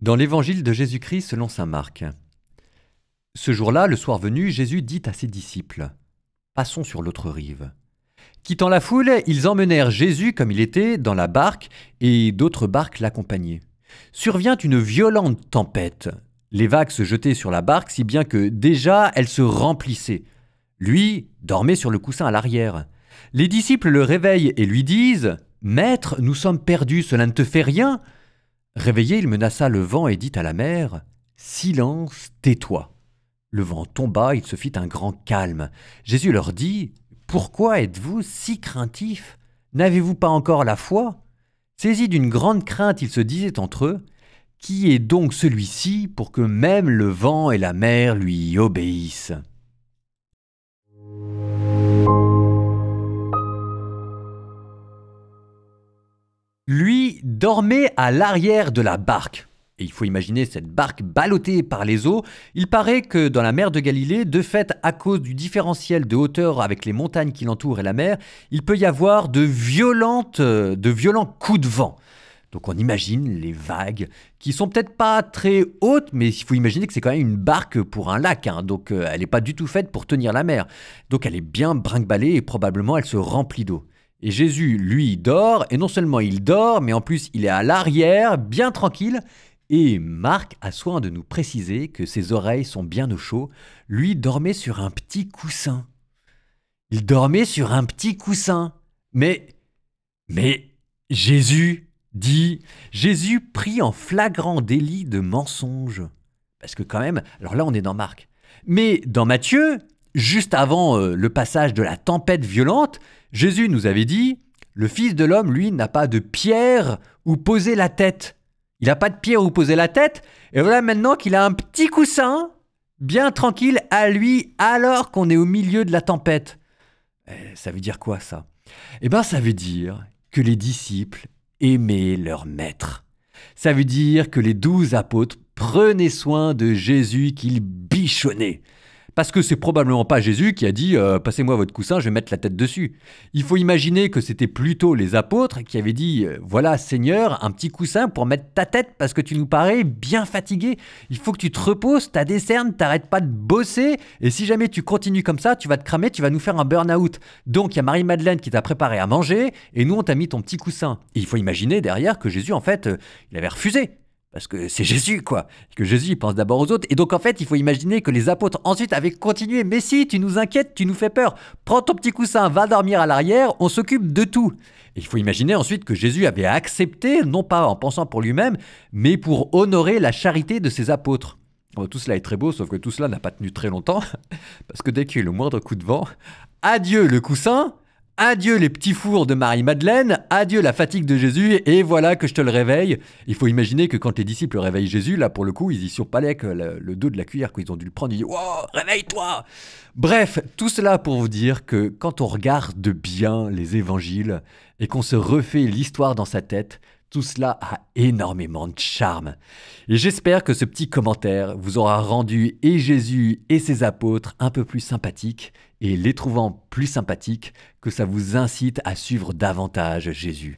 Dans l'évangile de Jésus-Christ selon saint Marc. Ce jour-là, le soir venu, Jésus dit à ses disciples : « Passons sur l'autre rive. » Quittant la foule, ils emmenèrent Jésus comme il était dans la barque et d'autres barques l'accompagnaient. Survient une violente tempête. Les vagues se jetaient sur la barque si bien que déjà elle se remplissait. Lui dormait sur le coussin à l'arrière. Les disciples le réveillent et lui disent : « Maître, nous sommes perdus, cela ne te fait rien ?» Réveillé, il menaça le vent et dit à la mer : « Silence, tais-toi !» Le vent tomba, il se fit un grand calme. Jésus leur dit : « Pourquoi êtes-vous si craintifs ? N'avez-vous pas encore la foi ?» Saisis d'une grande crainte, ils se disaient entre eux : « Qui est donc celui-ci pour que même le vent et la mer lui obéissent ?» Lui dormait à l'arrière de la barque. Et il faut imaginer cette barque ballottée par les eaux. Il paraît que dans la mer de Galilée, de fait, à cause du différentiel de hauteur avec les montagnes qui l'entourent et la mer, il peut y avoir de violents coups de vent. Donc on imagine les vagues qui sont peut-être pas très hautes, mais il faut imaginer que c'est quand même une barque pour un lac, hein. Donc elle n'est pas du tout faite pour tenir la mer. Donc elle est bien brinque-ballée et probablement elle se remplit d'eau. Et Jésus, lui, dort, et non seulement il dort, mais en plus il est à l'arrière, bien tranquille. Et Marc a soin de nous préciser que ses oreilles sont bien au chaud. Lui dormait sur un petit coussin. Il dormait sur un petit coussin. Mais Jésus prit en flagrant délit de mensonge. Parce que quand même, alors là on est dans Marc. Mais dans Matthieu, juste avant le passage de la tempête violente, Jésus nous avait dit : le Fils de l'homme, lui, n'a pas de pierre où poser la tête. Il n'a pas de pierre où poser la tête. Et voilà maintenant qu'il a un petit coussin, bien tranquille, à lui, alors qu'on est au milieu de la tempête. Ça veut dire quoi, ça ? Eh bien, ça veut dire que les disciples aimaient leur maître. Ça veut dire que les 12 apôtres prenaient soin de Jésus qu'ils bichonnaient. Parce que c'est probablement pas Jésus qui a dit « Passez-moi votre coussin, je vais mettre la tête dessus ». Il faut imaginer que c'était plutôt les apôtres qui avaient dit « Voilà Seigneur, un petit coussin pour mettre ta tête parce que tu nous parais bien fatigué. Il faut que tu te reposes, t'as des cernes, t'arrêtes pas de bosser et si jamais tu continues comme ça, tu vas te cramer, tu vas nous faire un burn-out. Donc il y a Marie-Madeleine qui t'a préparé à manger et nous on t'a mis ton petit coussin. » Et il faut imaginer derrière que Jésus en fait, il avait refusé. Parce que c'est Jésus, quoi. Que Jésus, il pense d'abord aux autres. Et donc, en fait, il faut imaginer que les apôtres ensuite avaient continué. Mais si, tu nous inquiètes, tu nous fais peur. Prends ton petit coussin, va dormir à l'arrière, on s'occupe de tout. Et il faut imaginer ensuite que Jésus avait accepté, non pas en pensant pour lui-même, mais pour honorer la charité de ses apôtres. Bon, tout cela est très beau, sauf que tout cela n'a pas tenu très longtemps. Parce que dès qu'il y a eu le moindre coup de vent, adieu le coussin. Adieu les petits fours de Marie-Madeleine, adieu la fatigue de Jésus, et voilà que je te le réveille. Il faut imaginer que quand les disciples réveillent Jésus, là pour le coup, ils y surpalaient avec le dos de la cuillère, qu'ils ont dû le prendre, ils disent « Wow, réveille-toi !» Bref, tout cela pour vous dire que quand on regarde bien les évangiles et qu'on se refait l'histoire dans sa tête, tout cela a énormément de charme. Et j'espère que ce petit commentaire vous aura rendu et Jésus et ses apôtres un peu plus sympathiques, et les trouvant plus sympathiques, que ça vous incite à suivre davantage Jésus.